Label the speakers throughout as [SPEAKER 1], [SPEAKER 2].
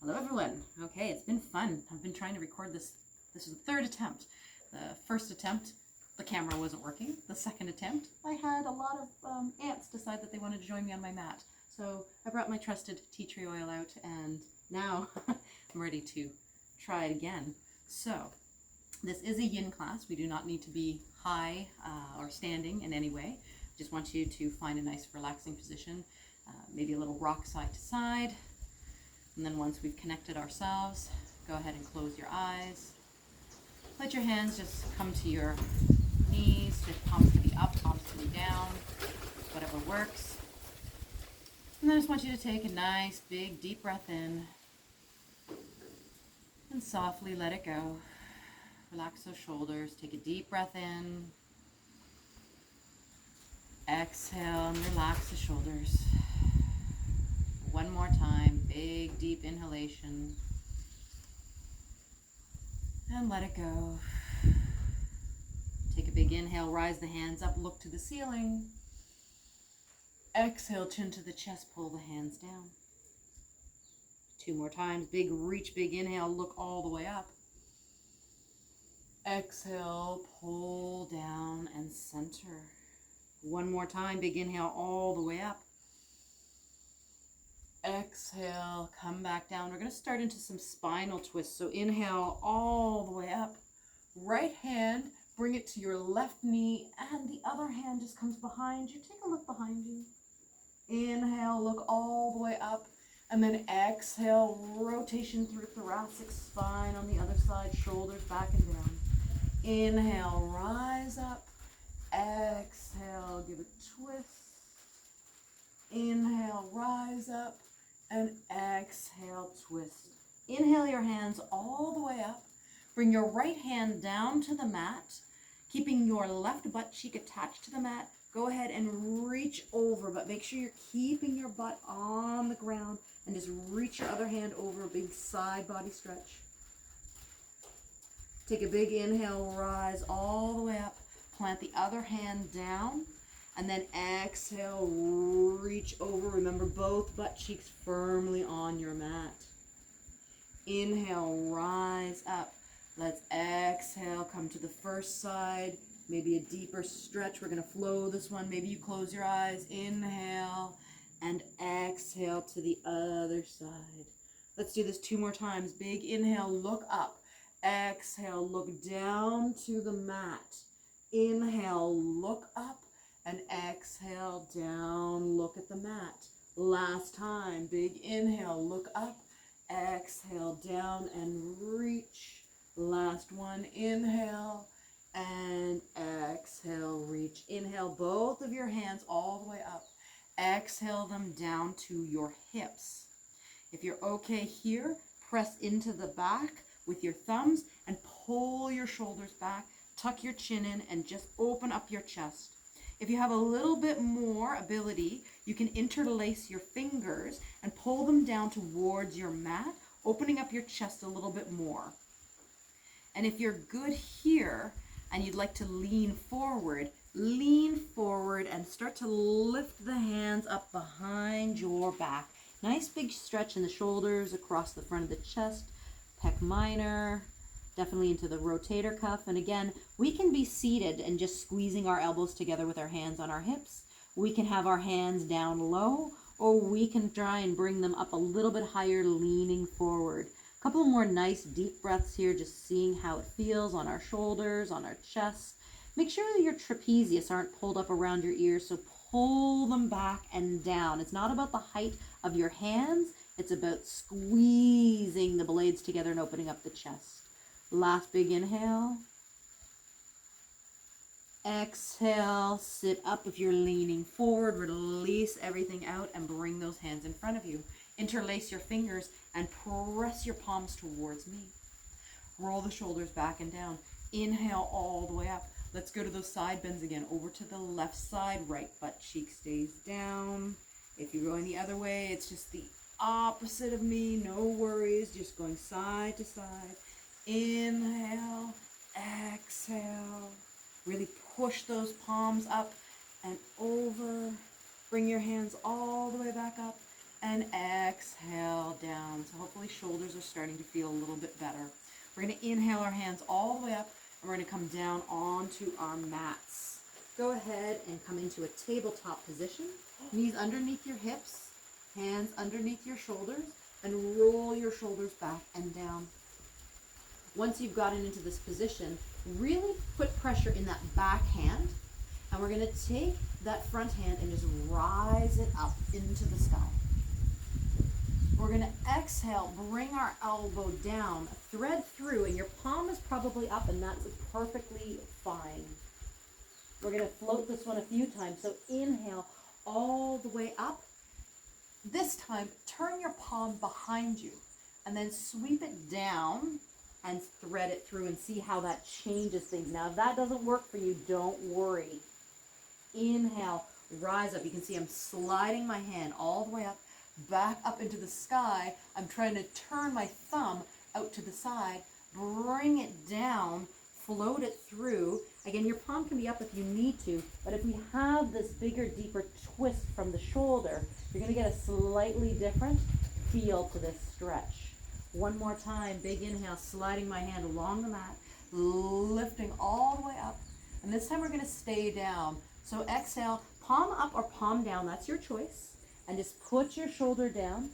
[SPEAKER 1] Hello everyone. Okay, it's been fun. I've been trying to record this. This is the third attempt. The first attempt, the camera wasn't working. The second attempt, I had a lot of ants decide that they wanted to join me on my mat. So I brought my trusted tea tree oil out, and now I'm ready to try it again. So this is a yin class. We do not need to be high or standing in any way. Just want you to find a nice relaxing position, maybe a little rock side to side. And then once we've connected ourselves, go ahead and close your eyes. Let your hands just come to your knees, just palms to be up, palms to be down, whatever works. And then I just want you to take a nice, big, deep breath in and softly let it go. Relax those shoulders. Take a deep breath in. Exhale and relax the shoulders. One more time, big, deep inhalation. And let it go. Take a big inhale, rise the hands up, look to the ceiling. Exhale, chin to the chest, pull the hands down. Two more times, big reach, big inhale, look all the way up. Exhale, pull down and center. One more time, big inhale all the way up. Exhale, come back down. We're going to start into some spinal twists. So inhale all the way up. Right hand, bring it to your left knee, and the other hand just comes behind you. Take a look behind you. Inhale, look all the way up. And then exhale, rotation through thoracic spine on the other side, shoulders back and down. Inhale, rise up. Exhale, give a twist. Inhale, rise up. And exhale, twist. Inhale your hands all the way up. Bring your right hand down to the mat, keeping your left butt cheek attached to the mat. Go ahead and reach over, but make sure you're keeping your butt on the ground, and just reach your other hand over, a big side body stretch. Take a big inhale, rise all the way up. Plant the other hand down. And then exhale, reach over. Remember, both butt cheeks firmly on your mat. Inhale, rise up. Let's exhale, come to the first side. Maybe a deeper stretch. We're going to flow this one. Maybe you close your eyes. Inhale and exhale to the other side. Let's do this two more times. Big inhale, look up. Exhale, look down to the mat. Inhale, look up. And exhale, down, look at the mat. Last time, big inhale, look up. Exhale, down and reach. Last one, inhale and exhale, reach. Inhale, both of your hands all the way up. Exhale them down to your hips. If you're okay here, press into the back with your thumbs and pull your shoulders back. Tuck your chin in and just open up your chest. If you have a little bit more ability, you can interlace your fingers and pull them down towards your mat, opening up your chest a little bit more. And if you're good here and you'd like to lean forward and start to lift the hands up behind your back. Nice big stretch in the shoulders, across the front of the chest, pec minor. Definitely into the rotator cuff. And again, we can be seated and just squeezing our elbows together with our hands on our hips. We can have our hands down low, or we can try and bring them up a little bit higher, leaning forward. A couple more nice deep breaths here, just seeing how it feels on our shoulders, on our chest. Make sure that your trapezius aren't pulled up around your ears, so pull them back and down. It's not about the height of your hands. It's about squeezing the blades together and opening up the chest. Last big inhale. Exhale, sit up if you're leaning forward. Release everything out and bring those hands in front of you. Interlace your fingers and press your palms towards me. Roll the shoulders back and down. Inhale all the way up. Let's go to those side bends again. Over to the left side. Right butt cheek stays down. If you're going the other way, it's just the opposite of me. No worries. Just going side to side. Inhale, exhale. Really push those palms up and over. Bring your hands all the way back up. and exhale down. So hopefully shoulders are starting to feel a little bit better. We're going to inhale our hands all the way up, and we're going to come down onto our mats. Go ahead and come into a tabletop position. Knees underneath your hips, hands underneath your shoulders, and roll your shoulders back and down. Once you've gotten into this position, really put pressure in that back hand, and we're going to take that front hand and just rise it up into the sky. We're going to exhale, bring our elbow down, thread through, and your palm is probably up, and that's perfectly fine. We're going to float this one a few times. So inhale all the way up. This time, turn your palm behind you, and then sweep it down and thread it through and see how that changes things. Now, if that doesn't work for you, don't worry. Inhale, rise up. You can see I'm sliding my hand all the way up, back up into the sky. I'm trying to turn my thumb out to the side, bring it down, float it through. Again, your palm can be up if you need to, but if we have this bigger, deeper twist from the shoulder, you're going to get a slightly different feel to this stretch. One more time, big inhale, sliding my hand along the mat, lifting all the way up, and this time we're going to stay down. So exhale, palm up or palm down, that's your choice. And just put your shoulder down.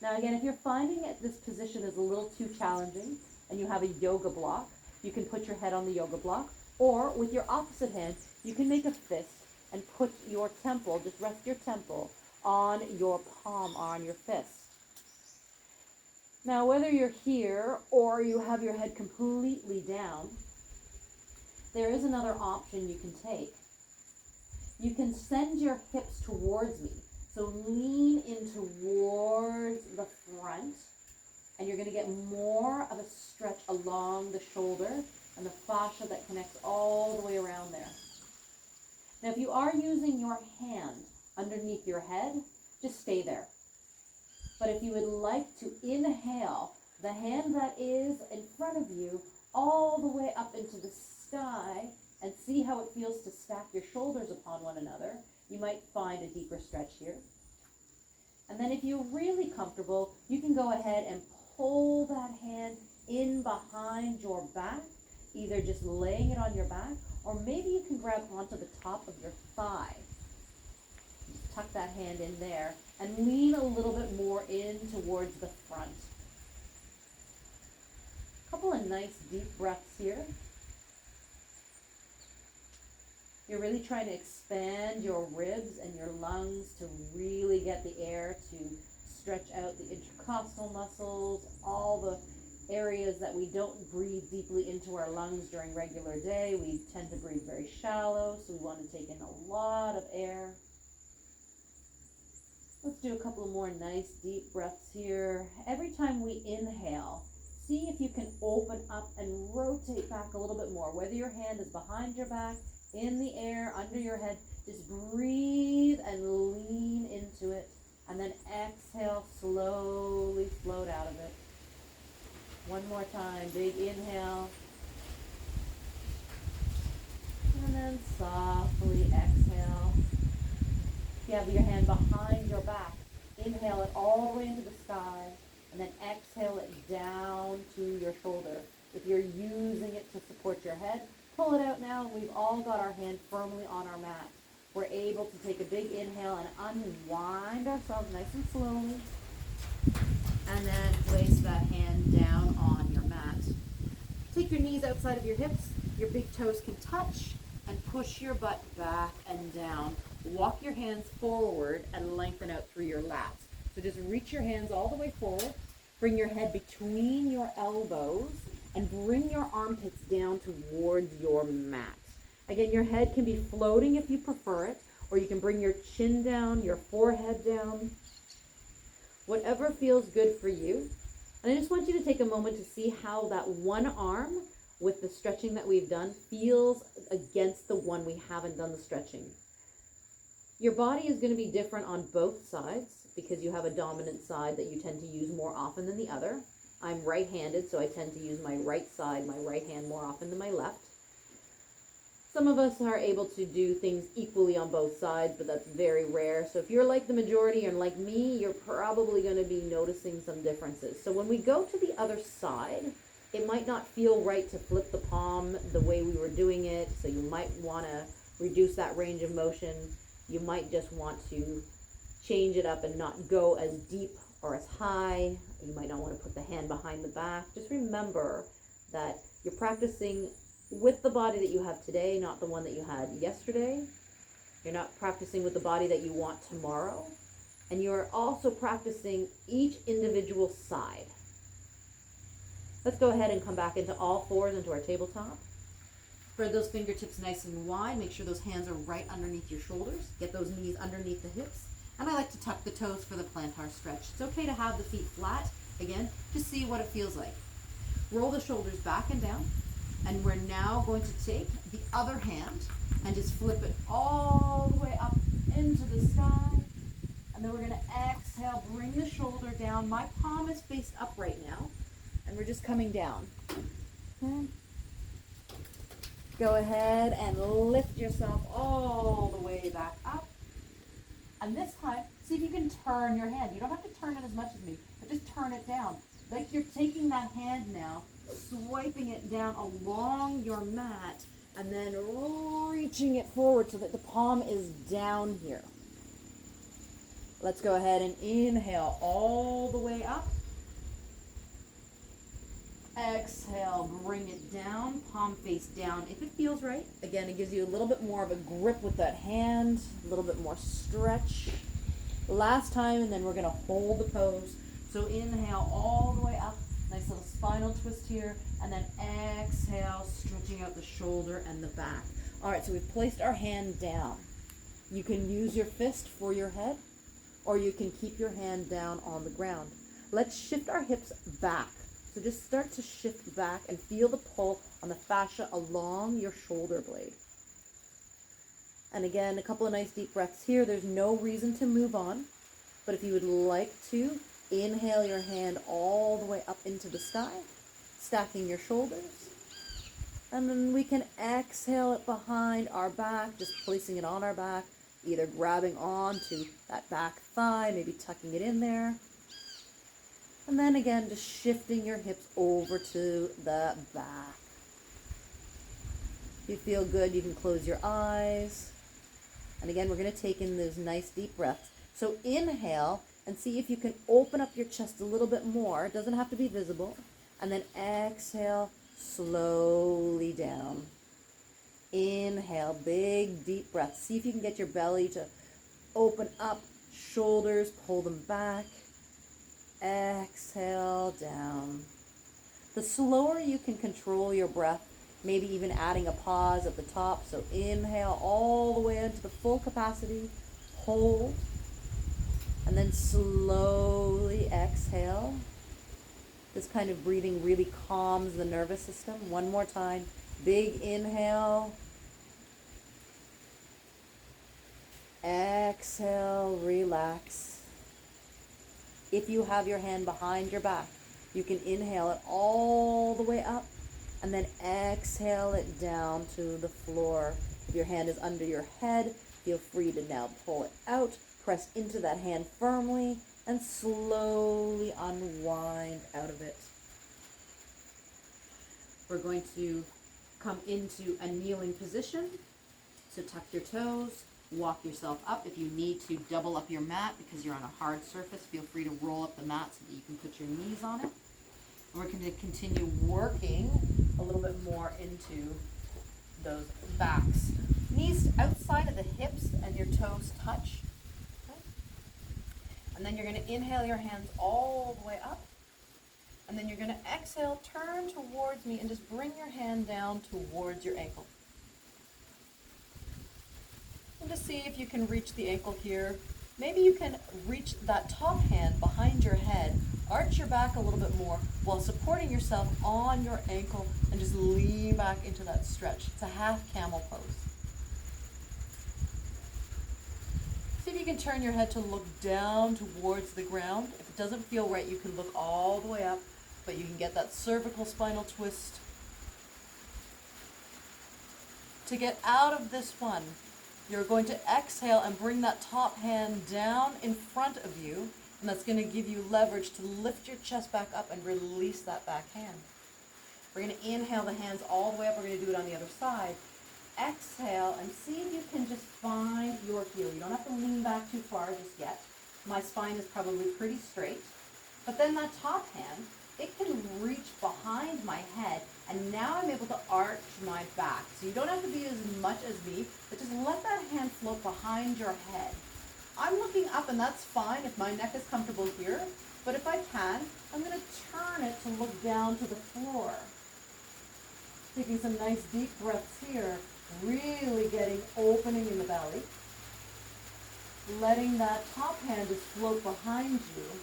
[SPEAKER 1] Now again, if you're finding it, this position is a little too challenging and you have a yoga block, you can put your head on the yoga block, or with your opposite hand, you can make a fist and put your temple, just rest your temple on your palm or on your fist. Now whether you're here or you have your head completely down, there is another option you can take. You can send your hips towards me. So lean in towards the front, and you're going to get more of a stretch along the shoulder and the fascia that connects all the way around there. Now, if you are using your hand underneath your head, just stay there. But if you would like to inhale the hand that is in front of you all the way up into the sky and see how it feels to stack your shoulders upon one another, you might find a deeper stretch here. And then if you're really comfortable, you can go ahead and pull that hand in behind your back, either just laying it on your back, or maybe you can grab onto the top of your thigh. Just tuck that hand in there and lean a little bit more in towards the front. A couple of nice deep breaths here. You're really trying to expand your ribs and your lungs to really get the air to stretch out the intercostal muscles, all the areas that we don't breathe deeply into our lungs during regular day. We tend to breathe very shallow, so we want to take in a lot of air. Let's do a couple of more nice deep breaths here. Every time we inhale, see if you can open up and rotate back a little bit more, whether your hand is behind your back, in the air, under your head. Just breathe and lean into it. And then exhale, slowly float out of it. One more time, big inhale. And then softly exhale. If you have your hand behind your back, inhale it all the way into the sky. And then exhale it down to your shoulder. If you're using it to support your head, pull it out now. We've all got our hand firmly on our mat. We're able to take a big inhale and unwind ourselves nice and slowly. And then place that hand down on your mat. Take your knees outside of your hips. Your big toes can touch, and push your butt back and down. Walk your hands forward and lengthen out through your lats. So just reach your hands all the way forward. Bring your head between your elbows and bring your armpits down towards your mat. Again, your head can be floating if you prefer it, or you can bring your chin down, your forehead down, whatever feels good for you. And I just want you to take a moment to see how that one arm with the stretching that we've done feels against the one we haven't done the stretching. Your body is going to be different on both sides because you have a dominant side that you tend to use more often than the other. I'm right-handed, so I tend to use my right side, my right hand more often than my left.
[SPEAKER 2] Some of us are able to do things equally on both sides, but that's very rare. So if you're like the majority and like me, you're probably going to be noticing some differences. So when we go to the other side, it might not feel right to flip the palm the way we were doing it. So you might want to reduce that range of motion. You might just want to change it up and not go as deep or as high. You might not want to put the hand behind the back. Just remember that you're practicing with the body that you have today, not the one that you had yesterday. You're not practicing with the body that you want tomorrow. And you're also practicing each individual side. Let's go ahead and come back into all fours into our tabletop.
[SPEAKER 1] Spread those fingertips nice and wide. Make sure those hands are right underneath your shoulders. Get those knees underneath the hips. And I like to tuck the toes for the plantar stretch. It's okay to have the feet flat. Again, just see what it feels like. Roll the shoulders back and down. And we're now going to take the other hand and just flip it all the way up into the sky. And then we're going to exhale, bring the shoulder down. My palm is faced up right now. And we're just coming down. Okay. Go ahead and lift yourself all the way back up. And this time, see if you can turn your hand. You don't have to turn it as much as me, but just turn it down. Like you're taking that hand now, swiping it down along your mat, and then reaching it forward so that the palm is down here. Let's go ahead and inhale all the way up. Exhale, bring it down, palm face down. If it feels right, again, it gives you a little bit more of a grip with that hand, a little bit more stretch. Last time, and then we're going to hold the pose. So inhale all the way up, nice little spinal twist here, and then exhale, stretching out the shoulder and the back. All right, so we've placed our hand down. You can use your fist for your head, or you can keep your hand down on the ground. Let's shift our hips back. So just start to shift back and feel the pull on the fascia along your shoulder blade. And again, a couple of nice deep breaths here. There's no reason to move on. But if you would like to, inhale your hand all the way up into the sky, stacking your shoulders. And then we can exhale it behind our back, just placing it on our back, either grabbing onto that back thigh, maybe tucking it in there. And then again, just shifting your hips over to the back. If you feel good, you can close your eyes. And again, we're going to take in those nice deep breaths. So inhale and see if you can open up your chest a little bit more. It doesn't have to be visible. And then exhale slowly down. Inhale, big deep breath. See if you can get your belly to open up, shoulders, pull them back. Exhale down. The slower you can control your breath, maybe even adding a pause at the top. So inhale all the way into the full capacity, hold, and then slowly exhale. This kind of breathing really calms the nervous system. One more time, big inhale. Exhale, relax. If you have your hand behind your back, you can inhale it all the way up and then exhale it down to the floor. If your hand is under your head, feel free to now pull it out, press into that hand firmly, and slowly unwind out of it. We're going to come into a kneeling position. So tuck your toes. Walk yourself up. If you need to double up your mat because you're on a hard surface, feel free to roll up the mat so that you can put your knees on it. And we're going to continue working a little bit more into those backs. Knees outside of the hips and your toes touch. Okay. And then you're going to inhale your hands all the way up. And then you're going to exhale, turn towards me, and just bring your hand down towards your ankle. And just see if you can reach the ankle here. Maybe you can reach that top hand behind your head, arch your back a little bit more while supporting yourself on your ankle and just lean back into that stretch. It's a half camel pose. See if you can turn your head to look down towards the ground. If it doesn't feel right, you can look all the way up, but you can get that cervical spinal twist. To get out of this one, you're going to exhale and bring that top hand down in front of you, and that's going to give you leverage to lift your chest back up and release that back hand. We're going to inhale the hands all the way up. We're going to do it on the other side. Exhale and see if you can just find your heel. You don't have to lean back too far just yet. My spine is probably pretty straight. But then that top hand, it can reach behind my head, and now I'm able to arch my back. So you don't have to be as much as me, but just let that hand float behind your head. I'm looking up, and that's fine if my neck is comfortable here, but if I can, I'm going to turn it to look down to the floor. Taking some nice deep breaths here, really getting opening in the belly. Letting that top hand just float behind you,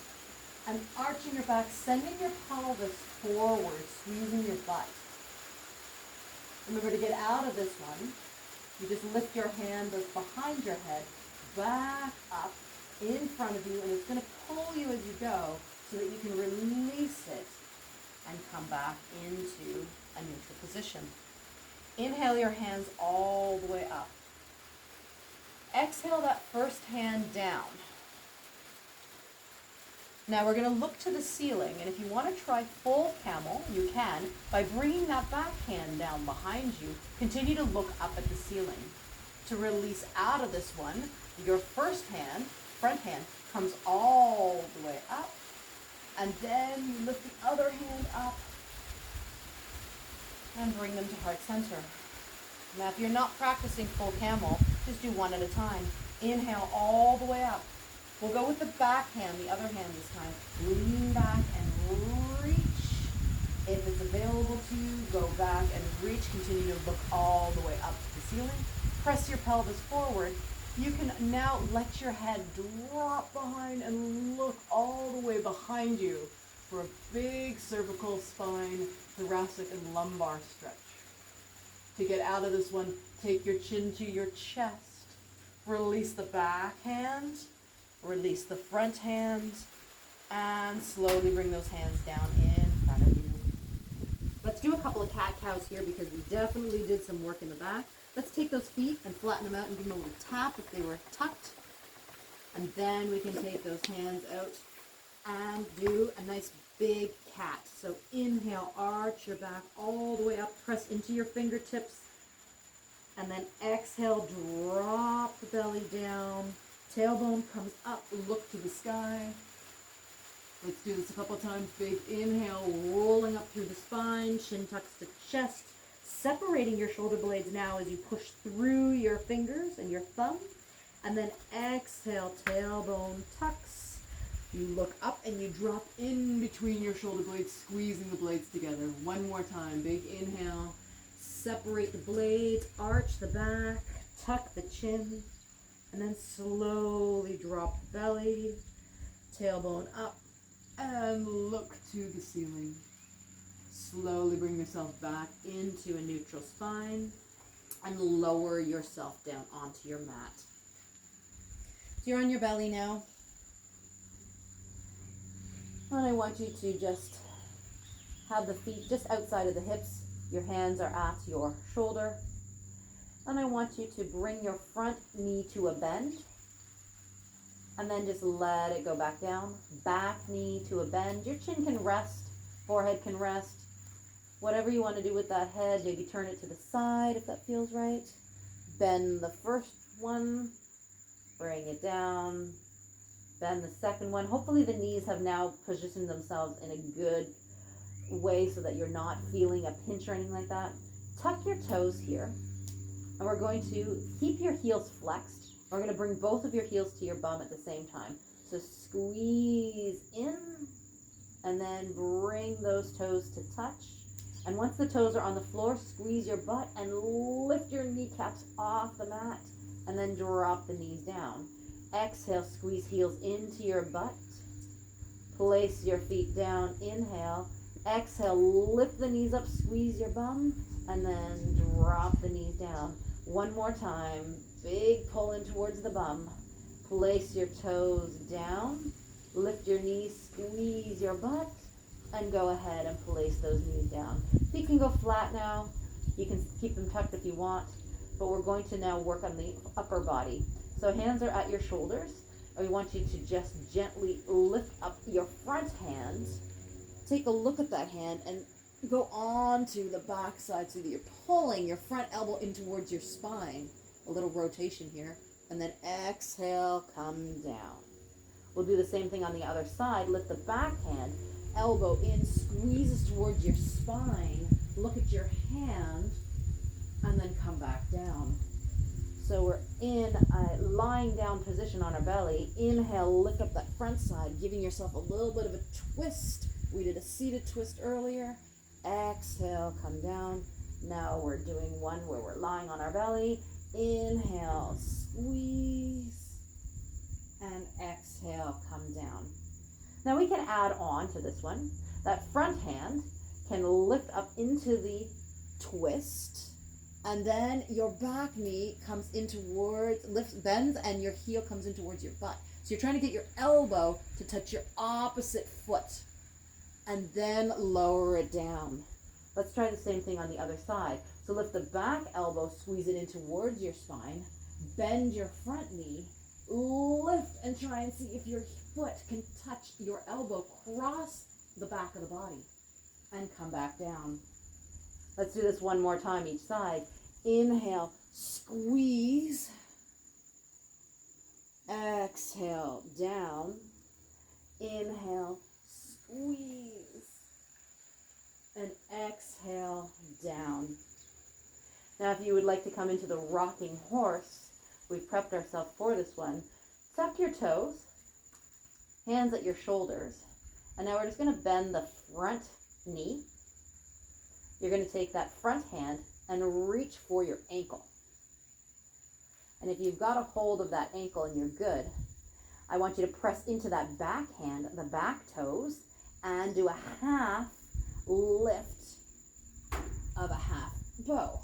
[SPEAKER 1] and arching your back, sending your pelvis forward, squeezing your butt. Remember, to get out of this one, you just lift your hand that's behind your head, back up in front of you, and it's going to pull you as you go so that you can release it and come back into a neutral position. Inhale your hands all the way up. Exhale that first hand down. Now we're going to look to the ceiling, and if you want to try full camel, you can, by bringing that back hand down behind you. Continue to look up at the ceiling. To release out of this one, your first hand, front hand, comes all the way up, and then you lift the other hand up and bring them to heart center. Now if you're not practicing full camel, just do one at a time. Inhale all the way up. We'll go with the back hand, the other hand this time. Lean back and reach. If it's available to you, go back and reach. Continue to look all the way up to the ceiling. Press your pelvis forward. You can now let your head drop behind and look all the way behind you for a big cervical, spine, thoracic, and lumbar stretch. To get out of this one, take your chin to your chest. Release the back hand. Release the front hand, and slowly bring those hands down in front of you. Let's do a couple of cat-cows here because we definitely did some work in the back. Let's take those feet and flatten them out and give them a little tap if they were tucked. And then we can take those hands out and do a nice big cat. So inhale, arch your back all the way up, press into your fingertips. And then exhale, drop the belly down. Tailbone comes up, look to the sky. Let's do this a couple times. Big inhale, rolling up through the spine, chin tucks to chest. Separating your shoulder blades now as you push through your fingers and your thumb. And then exhale, tailbone tucks. You look up and you drop in between your shoulder blades, squeezing the blades together. One more time. Big inhale. Separate the blades, arch the back, tuck the chin. And then slowly drop the belly, tailbone up, and look to the ceiling. Slowly bring yourself back into a neutral spine and lower yourself down onto your mat. So you're on your belly now. And I want you to just have the feet just outside of the hips. Your hands are at your shoulder. And I want you to bring your front knee to a bend. And then just let it go back down. Back knee to a bend. Your chin can rest. Forehead can rest. Whatever you want to do with that head. Maybe turn it to the side if that feels right. Bend the first one. Bring it down. Bend the second one. Hopefully the knees have now positioned themselves in a good way so that you're not feeling a pinch or anything like that. Tuck your toes here. And we're going to keep your heels flexed. We're going to bring both of your heels to your bum at the same time. So squeeze in and then bring those toes to touch. And once the toes are on the floor, squeeze your butt and lift your kneecaps off the mat and then drop the knees down. Exhale, squeeze heels into your butt. Place your feet down. Inhale. Exhale, lift the knees up, squeeze your bum, and then drop the knees down. One more time. Big pull in towards the bum. Place your toes down. Lift your knees, squeeze your butt, and go ahead and place those knees down. Feet can go flat now. You can keep them tucked if you want.
[SPEAKER 2] but we're going to now work on the upper body. So hands are at your shoulders. We want you to just gently lift up your front hand. Take a look at that hand and go on to the back side so that you're pulling your front elbow in towards your spine. A little rotation here. And then exhale, come down. We'll do the same thing on the other side. Lift the back hand, elbow in, squeezes towards your spine. Look at your hand, and then come back down. So we're in a lying down position on our belly. Inhale, lift up that front side, giving yourself a little bit of a twist. We did a seated twist earlier. Exhale, come down. Now we're doing one where we're lying on our belly. Inhale, squeeze, and exhale, come down. Now we can add on to this one. That front hand can lift up into the twist, and then your back knee comes in towards, lifts, bends, and your heel comes in towards your butt. So you're trying to get your elbow to touch your opposite foot, and then lower it down. Let's try the same thing on the other side. So lift the back elbow, squeeze it in towards your spine, bend your front knee, lift, and try and see if your foot can touch your elbow, cross the back of the body, and come back down. Let's do this one more time each side. Inhale, squeeze. Exhale, down. Inhale, squeeze. And exhale, down. Now if you would like to come into the rocking horse, we've prepped ourselves for this one. Tuck your toes, hands at your shoulders. And now we're just going to bend the front knee. You're going to take that front hand and reach for your ankle. And if you've got a hold of that ankle and you're good, I want you to press into that back hand, the back toes, and do a half lift of a half bow.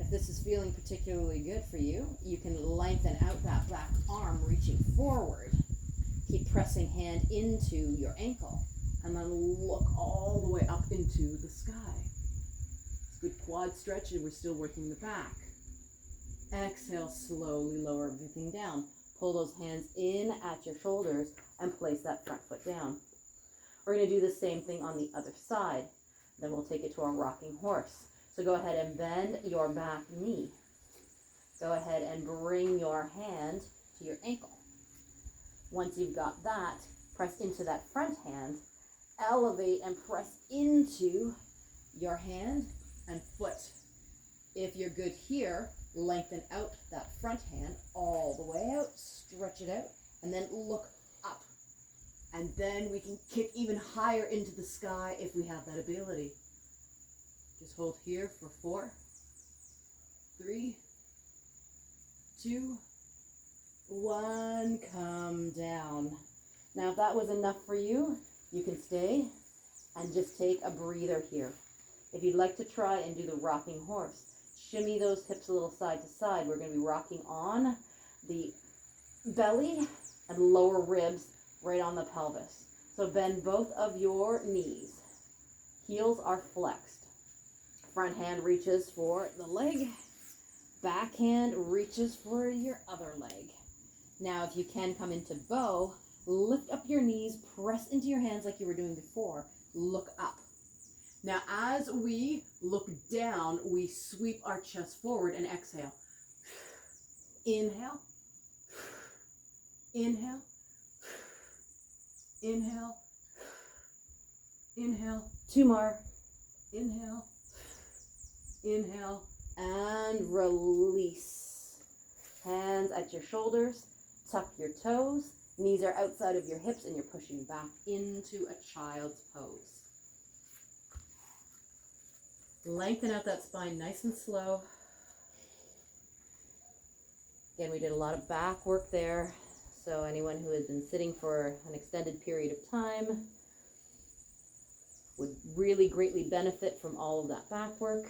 [SPEAKER 2] If this is feeling particularly good for you, you can lengthen out that back arm, reaching forward. Keep pressing hand into your ankle, and then look all the way up into the sky. It's a good quad stretch, and we're still working the back. Exhale, slowly lower everything down. Pull those hands in at your shoulders and place that front foot down. We're going to do the same thing on the other side. Then we'll take it to our rocking horse. So go ahead and bend your back knee. Go ahead and bring your hand to your ankle. Once you've got that, press into that front hand, elevate and press into your hand and foot. If you're good here, lengthen out that front hand all the way out, stretch it out, and then look up. And then we can kick even higher into the sky if we have that ability. Just hold here for 4, 3, 2, 1, come down. Now if that was enough for you, you can stay and just take a breather here. If you'd like to try and do the rocking horse, shimmy those hips a little side to side. We're going to be rocking on the belly and lower ribs right on the pelvis. So bend both of your knees. Heels are flexed. Front hand reaches for the leg. Back hand reaches for your other leg. Now if you can come into bow, lift up your knees, press into your hands like you were doing before. Look up. Now as we look down, we sweep our chest forward and exhale. Inhale. Inhale. Inhale. Inhale. 2 more. Inhale. Inhale. And release. Hands at your shoulders. Tuck your toes. Knees are outside of your hips and you're pushing back into a child's pose. Lengthen out that spine nice and slow. Again, we did a lot of back work there. So anyone who has been sitting for an extended period of time would really greatly benefit from all of that back work.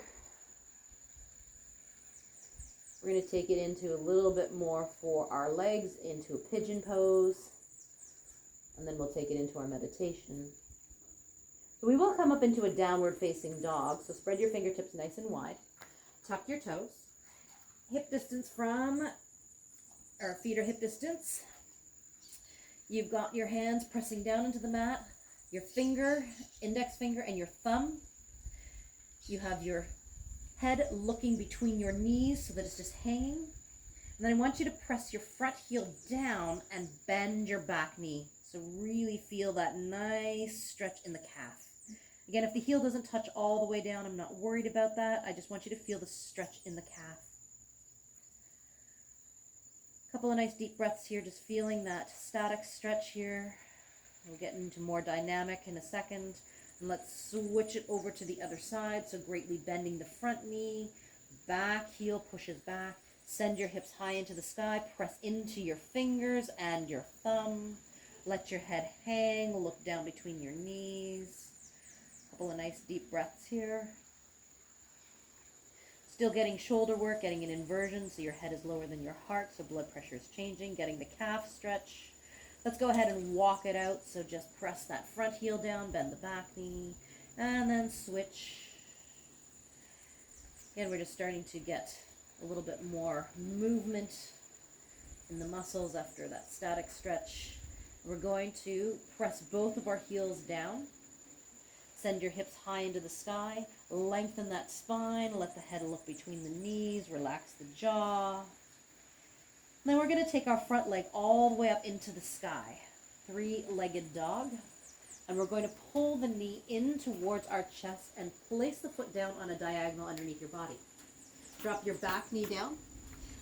[SPEAKER 2] We're going to take it into a little bit more for our legs, into a pigeon pose, and then we'll take it into our meditation. So we will come up into a downward facing dog, so spread your fingertips nice and wide. tuck your toes. Hip distance or feet are hip distance. You've got your hands pressing down into the mat, your index finger and your thumb. You have your head looking between your knees so that it's just hanging. And then I want you to press your front heel down and bend your back knee. So really feel that nice stretch in the calf. Again, if the heel doesn't touch all the way down, I'm not worried about that. I just want you to feel the stretch in the calf. Couple of nice deep breaths here, just feeling that static stretch here. We'll get into more dynamic in a second. And let's switch it over to the other side. So greatly bending the front knee, back heel pushes back. Send your hips high into the sky. Press into your fingers and your thumb. Let your head hang. Look down between your knees. Couple of nice deep breaths here. Still getting shoulder work, getting an inversion so your head is lower than your heart, so blood pressure is changing, getting the calf stretch. Let's go ahead and walk it out. So just press that front heel down, bend the back knee, and then switch. Again, we're just starting to get a little bit more movement in the muscles after that static stretch. We're going to press both of our heels down. Send your hips high into the sky. Lengthen that spine. Let the head look between the knees. Relax the jaw. And then we're going to take our front leg all the way up into the sky. Three-legged dog. And we're going to pull the knee in towards our chest and place the foot down on a diagonal underneath your body. Drop your back knee down.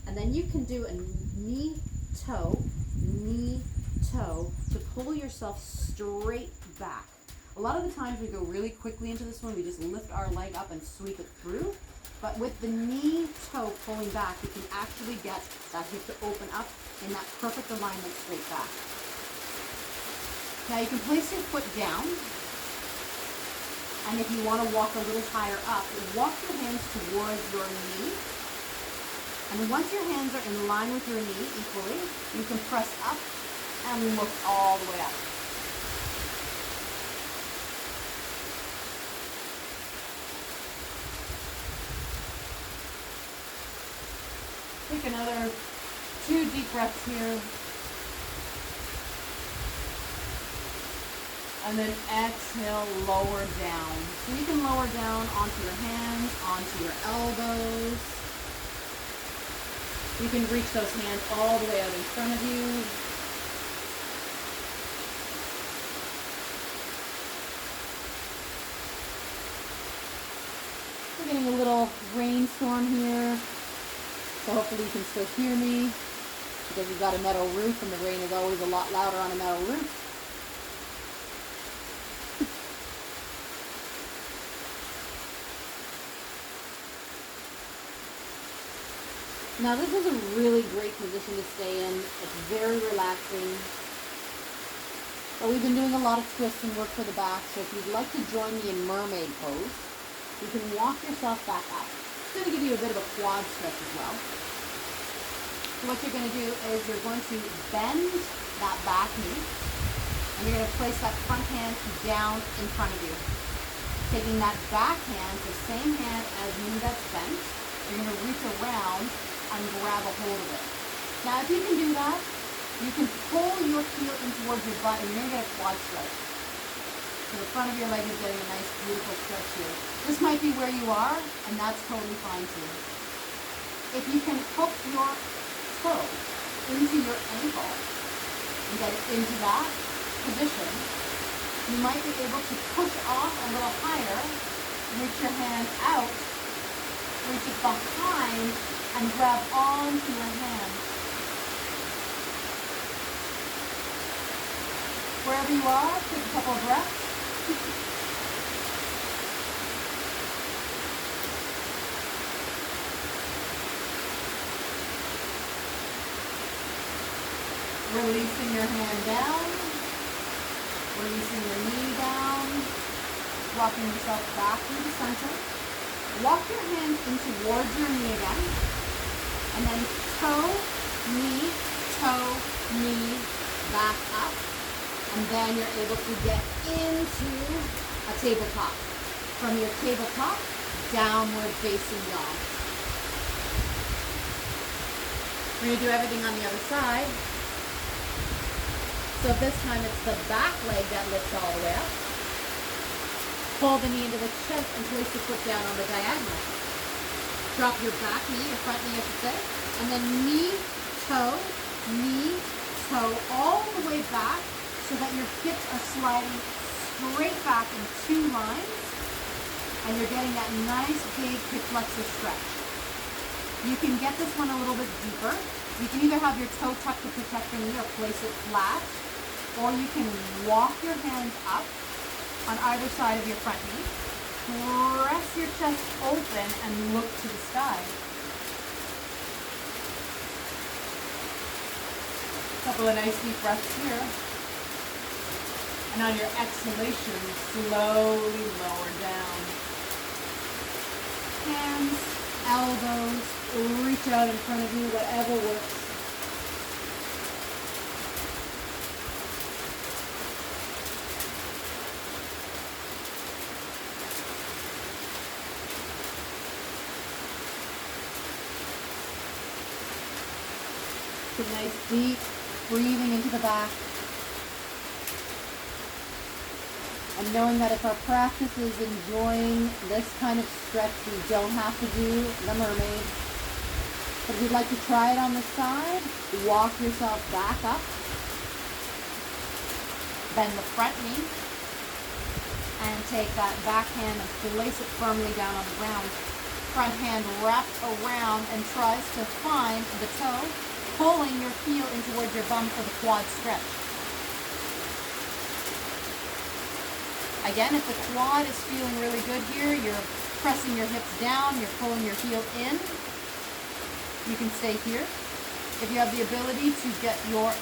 [SPEAKER 2] And then you can do a knee-toe to pull yourself straight back. A lot of the times we go really quickly into this one. We just lift our leg up and sweep it through. But with the knee-toe pulling back, you can actually get that hip to open up in that perfect alignment straight back. Now you can place your foot down. And if you want to walk a little higher up, walk your hands towards your knee. And once your hands are in line with your knee equally, you can press up and look all the way up. Take another 2 deep breaths here. And then exhale, lower down. So you can lower down onto your hands, onto your elbows. You can reach those hands all the way out in front of you. We're getting a little rainstorm here. So hopefully you can still hear me, because we've got a metal roof and the rain is always a lot louder on a metal roof. Now this is a really great position to stay in. It's very relaxing. But we've been doing a lot of twists and work for the back, so if you'd like to join me in mermaid pose, you can walk yourself back up. It's going to give you a bit of a quad stretch as well. So what you're going to do is you're going to bend that back knee, and you're going to place that front hand down in front of you. Taking that back hand, the same hand as knee that's bent, you're going to reach around and grab a hold of it. Now if you can do that, you can pull your heel in towards your butt and you're going to get a quad stretch. So the front of your leg is getting a nice beautiful stretch here. This might be where you are, and that's totally fine too. If you can hook your toe into your ankle and get it into that position, you might be able to push off a little higher, reach your hand out, reach it behind, and grab onto your hand. Wherever you are, take a couple of breaths. Releasing your hand down, releasing your knee down, walking yourself back through the center. Walk your hands in towards your knee again, and then toe, knee, back up, and then you're able to get into a tabletop. From your tabletop, downward facing dog. We're going to do everything on the other side. So this time it's the back leg that lifts all the way up. Pull the knee into the chest and place the foot down on the diagonal. Drop your back knee, your front knee I should say, and then knee, toe, all the way back so that your hips are sliding straight back in 2 lines, and you're getting that nice big hip flexor stretch. You can get this one a little bit deeper. You can either have your toe tucked to protect your knee or place it flat, or you can walk your hands up on either side of your front knee, press your chest open and look to the sky. Couple of nice deep breaths here. And on your exhalation, slowly lower down. Hands, elbows, reach out in front of you, whatever works. Some nice deep breathing into the back. And knowing that if our practice is enjoying this kind of stretch, we don't have to do the mermaid. But if you'd like to try it on the side, walk yourself back up. Bend the front knee. And take that back hand and place it firmly down on the ground. Front hand wraps around and tries to find the toe, pulling your heel in towards your bum for the quad stretch. Again, if the quad is feeling really good here, you're pressing your hips down, you're pulling your heel in, you can stay here. If you have the ability to get your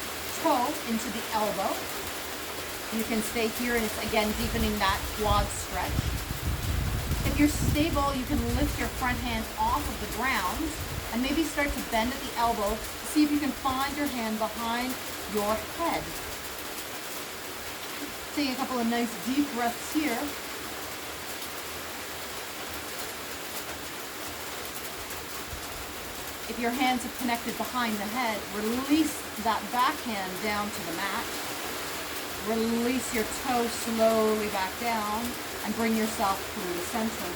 [SPEAKER 2] toe into the elbow, you can stay here, and it's again deepening that quad stretch. If you're stable, you can lift your front hand off of the ground and maybe start to bend at the elbow. See if you can find your hand behind your head. Take a couple of nice deep breaths here. If your hands are connected behind the head, release that back hand down to the mat. Release your toe slowly back down and bring yourself through the center.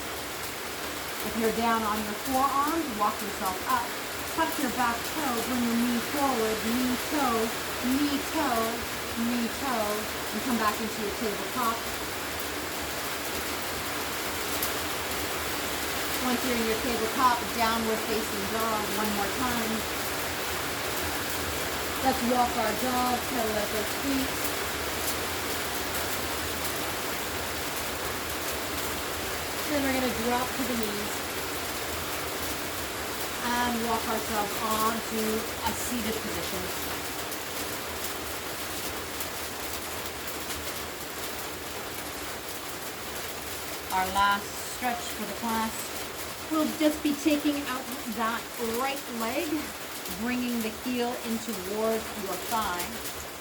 [SPEAKER 2] If you're down on your forearms, walk yourself up. Tuck your back toe, bring your knee forward, knee, toe, knee, toe, knee, toe, and come back into your tabletop. Once you're in your tabletop, downward facing dog one more time. Let's walk our dog, pedal at those feet. Then we're going to drop to the knees and walk ourselves onto a seated position. Our last stretch for the class will just be taking out that right leg, bringing the heel in towards your thigh,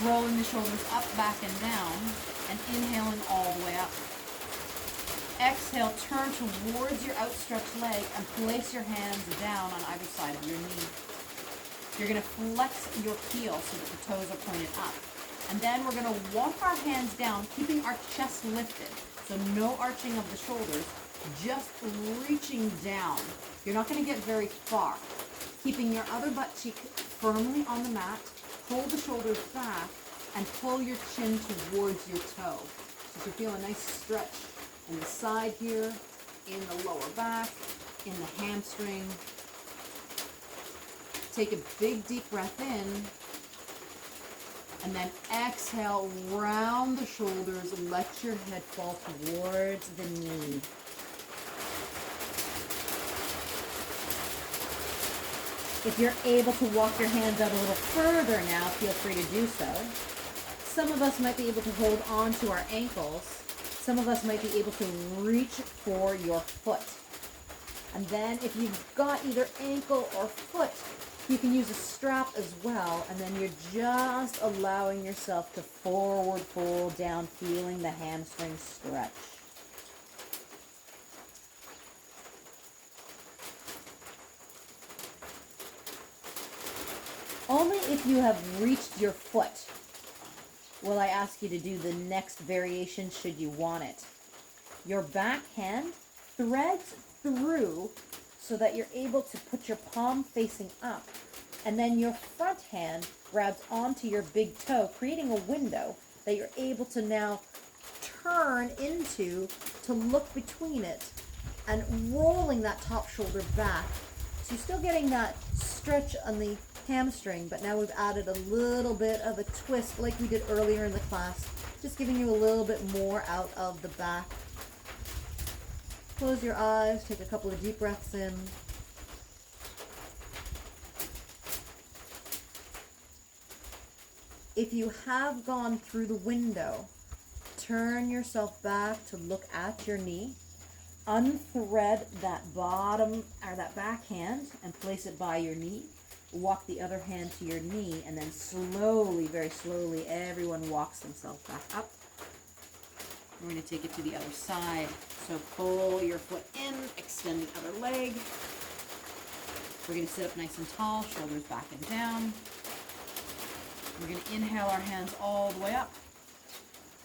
[SPEAKER 2] rolling the shoulders up, back, and down, and inhaling all the way up. Exhale, turn towards your outstretched leg and place your hands down on either side of your knee. You're going to flex your heel so that the toes are pointed up. And then we're going to walk our hands down, keeping our chest lifted. So no arching of the shoulders, just reaching down. You're not going to get very far. Keeping your other butt cheek firmly on the mat, hold the shoulders back, and pull your chin towards your toe. So you feel a nice stretch in the side here, in the lower back, in the hamstring. Take a big deep breath in, and then exhale, round the shoulders, let your head fall towards the knee. If you're able to walk your hands out a little further now, feel free to do so. Some of us might be able to hold on to our ankles. Some of us might be able to reach for your foot. And then if you've got either ankle or foot, you can use a strap as well. And then you're just allowing yourself to forward fold down, feeling the hamstring stretch. Only if you have reached your foot will I ask you to do the next variation should you want it. Your back hand threads through so that you're able to put your palm facing up, and then your front hand grabs onto your big toe, creating a window that you're able to now turn into to look between it and rolling that top shoulder back. So you're still getting that stretch on the hamstring, but now we've added a little bit of a twist like we did earlier in the class, just giving you a little bit more out of the back. Close your eyes, take a couple of deep breaths in. If you have gone through the window, turn yourself back to look at your knee. Unthread that bottom or that back hand and place it by your knee. Walk the other hand to your knee, and then slowly, very slowly, everyone walks themselves back up. We're going to take it to the other side. So pull your foot in, extend the other leg. We're going to sit up nice and tall, shoulders back and down. We're going to inhale our hands all the way up.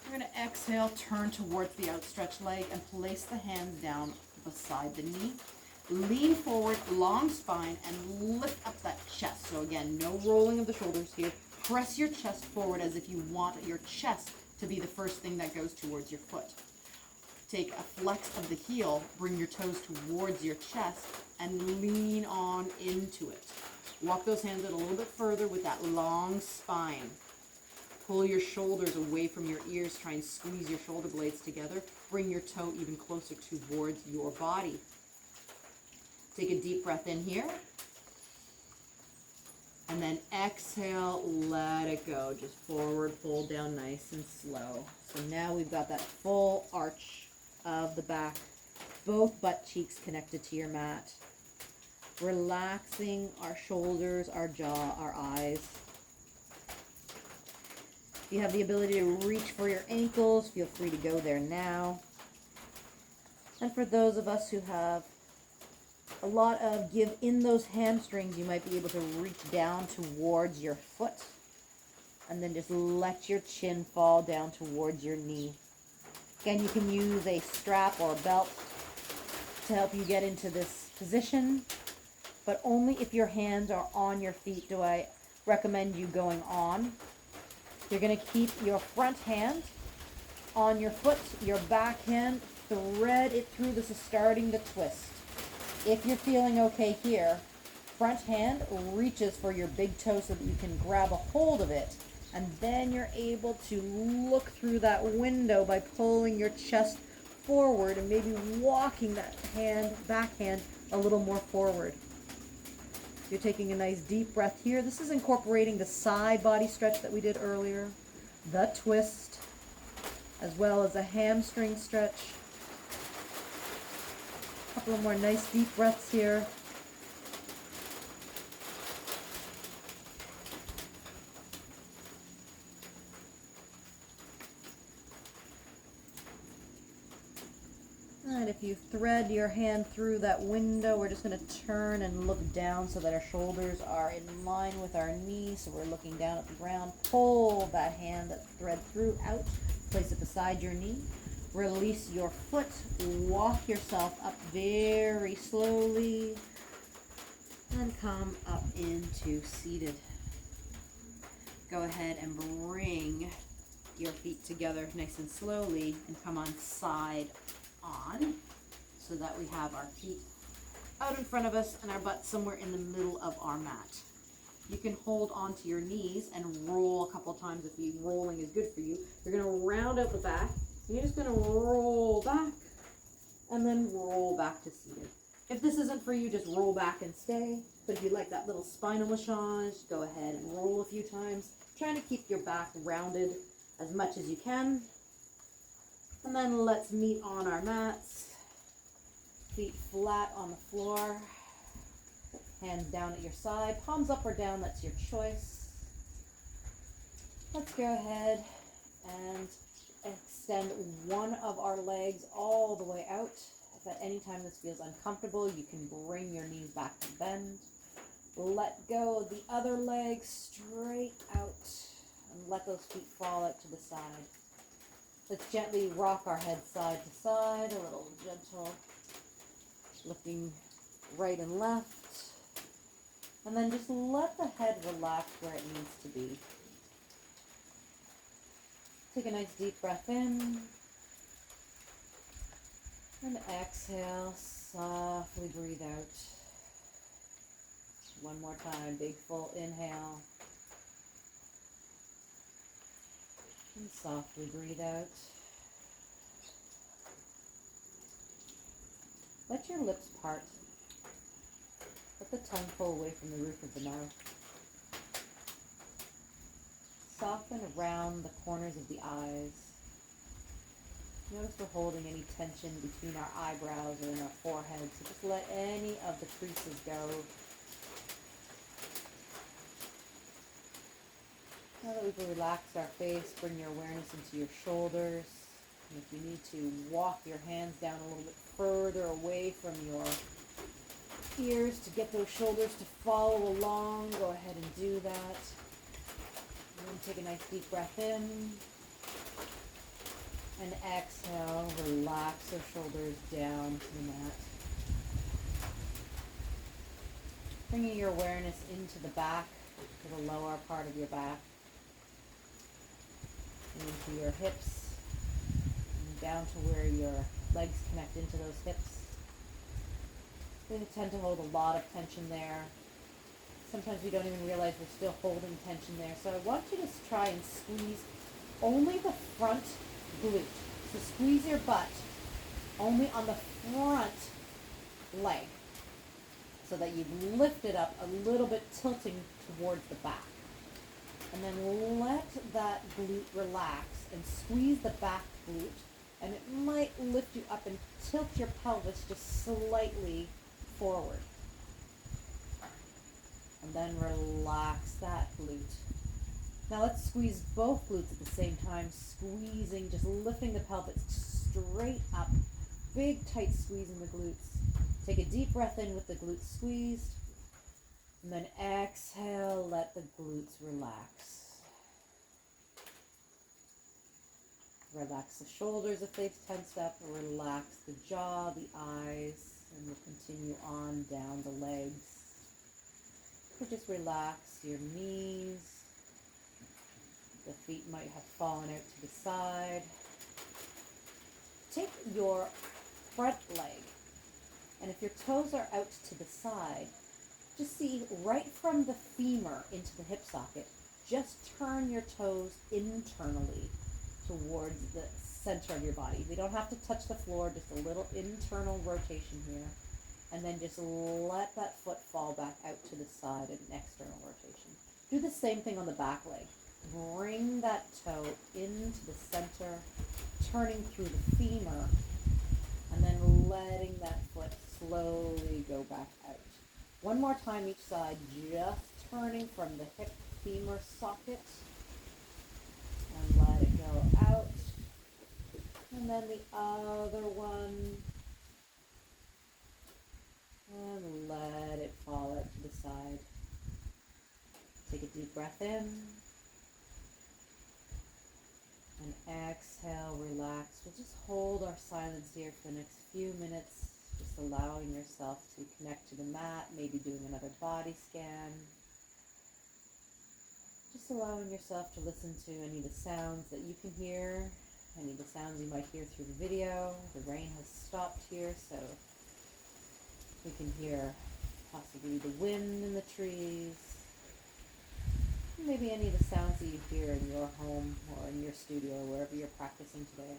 [SPEAKER 2] We're going to exhale, turn towards the outstretched leg and place the hands down beside the knee. Lean forward, long spine, and lift up that chest. So again, no rolling of the shoulders here. Press your chest forward as if you want your chest to be the first thing that goes towards your foot. Take a flex of the heel, bring your toes towards your chest, and lean on into it. Walk those hands out a little bit further with that long spine. Pull your shoulders away from your ears. Try and squeeze your shoulder blades together. Bring your toe even closer towards your body. Take a deep breath in here. And then exhale, let it go. Just forward, fold down nice and slow. So now we've got that full arch of the back. Both butt cheeks connected to your mat. Relaxing our shoulders, our jaw, our eyes. If you have the ability to reach for your ankles, feel free to go there now. And for those of us who have a lot of give in those hamstrings, you might be able to reach down towards your foot and then just let your chin fall down towards your knee. Again, you can use a strap or a belt to help you get into this position, but only if your hands are on your feet do I recommend you going on. You're going to keep your front hand on your foot, your back hand, thread it through. This is starting the twist. If you're feeling okay here, front hand reaches for your big toe so that you can grab a hold of it, and then you're able to look through that window by pulling your chest forward and maybe walking that hand, back hand, a little more forward. You're taking a nice deep breath here. This is incorporating the side body stretch that we did earlier, the twist, as well as a hamstring stretch. A couple of more nice deep breaths here. And if you thread your hand through that window, we're just going to turn and look down so that our shoulders are in line with our knees. So we're looking down at the ground. Pull that hand that thread through out. Place it beside your knee. Release your foot. Walk yourself up very slowly. And come up into seated. Go ahead and bring your feet together nice and slowly and come on side on so that we have our feet out in front of us and our butt somewhere in the middle of our mat. You can hold onto your knees and roll a couple times if the rolling is good for you. You're going to round out the back. And you're just going to roll back and then roll back to seated. If this isn't for you, just roll back and stay. But if you like that little spinal massage, go ahead and roll a few times. Trying to keep your back rounded as much as you can. And then let's meet on our mats. Feet flat on the floor. Hands down at your side. Palms up or down, that's your choice. Let's go ahead and extend one of our legs all the way out. If at any time this feels uncomfortable, you can bring your knees back to bend. Let go of the other leg straight out and let those feet fall out to the side. Let's gently rock our head side to side, a little gentle, looking right and left. And then just let the head relax where it needs to be. Take a nice deep breath in. And exhale, softly breathe out. One more time, big full inhale. And softly breathe out. Let your lips part. Let the tongue pull away from the roof of the mouth. Soften around the corners of the eyes. Notice we're holding any tension between our eyebrows or in our forehead, so just let any of the creases go. Now that we've relaxed our face, bring your awareness into your shoulders. And if you need to walk your hands down a little bit further away from your ears to get those shoulders to follow along, go ahead and do that. And then take a nice deep breath in. And exhale, relax those shoulders down to the mat. Bringing your awareness into the back, to the lower part of your back. Into your hips, and down to where your legs connect into those hips. We tend to hold a lot of tension there. Sometimes we don't even realize we're still holding tension there. So I want you to try and squeeze only the front glute. So squeeze your butt only on the front leg so that you lift it up a little bit, tilting towards the back. And then let that glute relax and squeeze the back glute, and it might lift you up and tilt your pelvis just slightly forward. And then relax that glute. Now let's squeeze both glutes at the same time, squeezing, just lifting the pelvis straight up. Big tight squeeze in the glutes. Take a deep breath in with the glutes squeezed. And then exhale, let the glutes relax. Relax the shoulders if they've tensed up. Relax the jaw, the eyes, and we'll continue on down the legs. So just relax your knees. The feet might have fallen out to the side. Take your front leg, and if your toes are out to the side, just see right from the femur into the hip socket, just turn your toes internally towards the center of your body. They don't have to touch the floor, just a little internal rotation here. And then just let that foot fall back out to the side, an external rotation. Do the same thing on the back leg. Bring that toe into the center, turning through the femur, and then letting that foot slowly go back out. One more time each side, just turning from the hip femur socket, and let it go out. And then the other one, and let it fall out to the side. Take a deep breath in. And exhale, relax. We'll just hold our silence here for the next few minutes, just allowing yourself to connect to the mat, maybe doing another body scan. Just allowing yourself to listen to any of the sounds that you can hear, any of the sounds you might hear through the video. The rain has stopped here, so we can hear possibly the wind in the trees. Maybe any of the sounds that you hear in your home or in your studio, wherever you're practicing today.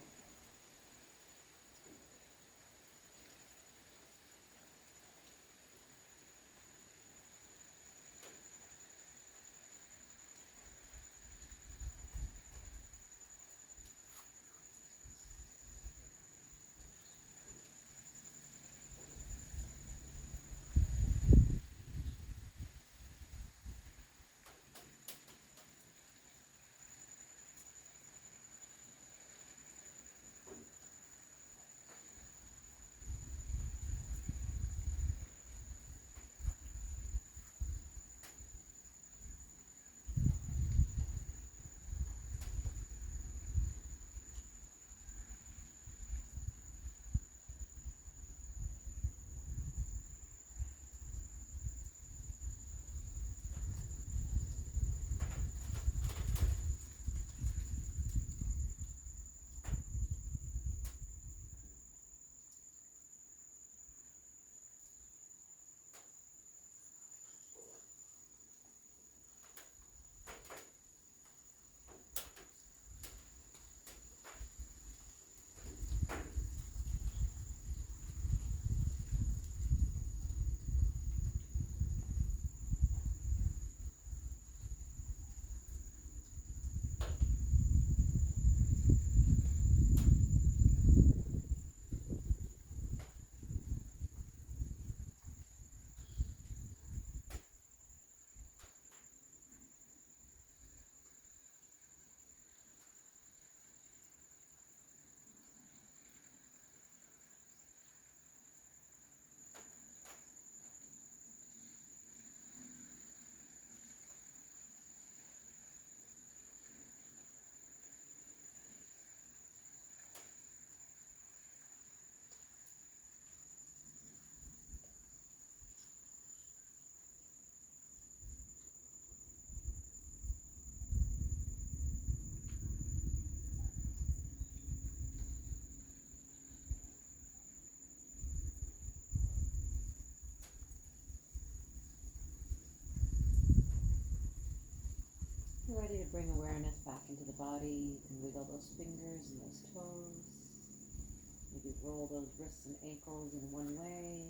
[SPEAKER 2] bring awareness back into the body. You can wiggle those fingers and those toes. Maybe roll those wrists and ankles in one way,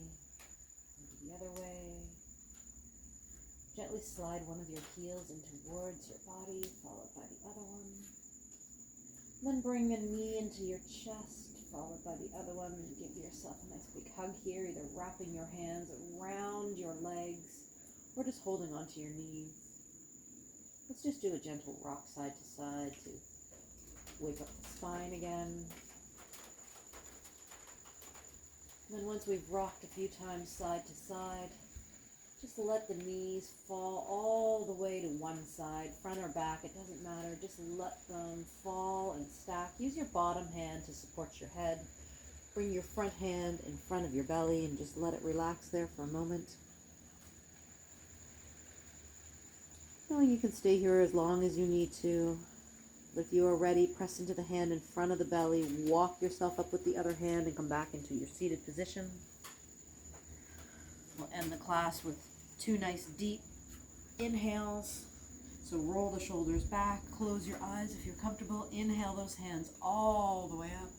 [SPEAKER 2] maybe the other way. Gently slide one of your heels in towards your body, followed by the other one. Then bring a knee into your chest, followed by the other one. And give yourself a nice big hug here, either wrapping your hands around your legs or just holding onto your knees. Let's just do a gentle rock side to side to wake up the spine again. And then once we've rocked a few times side to side, just let the knees fall all the way to one side, front or back, it doesn't matter. Just let them fall and stack. Use your bottom hand to support your head. Bring your front hand in front of your belly and just let it relax there for a moment. Knowing you can stay here as long as you need to. But if you are ready, press into the hand in front of the belly, walk yourself up with the other hand and come back into your seated position. We'll end the class with 2 nice deep inhales. So roll the shoulders back, close your eyes if you're comfortable. Inhale those hands all the way up.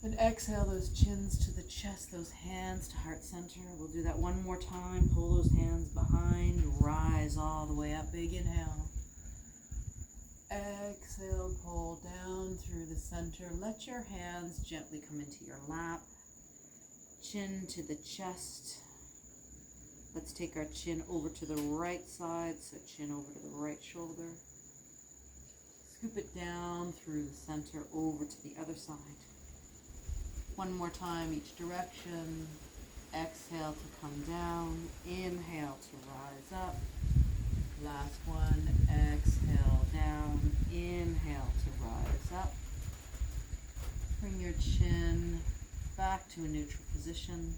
[SPEAKER 2] And exhale those chins to the chest, those hands to heart center. We'll do that one more time. Pull those hands behind, rise all the way up. Big inhale. Exhale, pull down through the center. Let your hands gently come into your lap. Chin to the chest. Let's take our chin over to the right side, so chin over to the right shoulder. Scoop it down through the center over to the other side. One more time, each direction. Exhale to come down. Inhale to rise up. Last one. Exhale down. Inhale to rise up. Bring your chin back to a neutral position.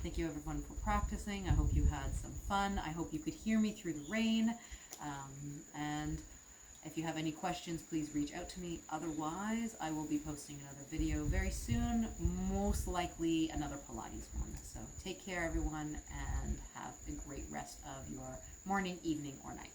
[SPEAKER 2] Thank you everyone for practicing. I hope you had some fun. I hope you could hear me through the rain. And if you have any questions, please reach out to me. Otherwise, I will be posting another video very soon, most likely another Pilates one. So take care everyone and have a great rest of your morning, evening, or night.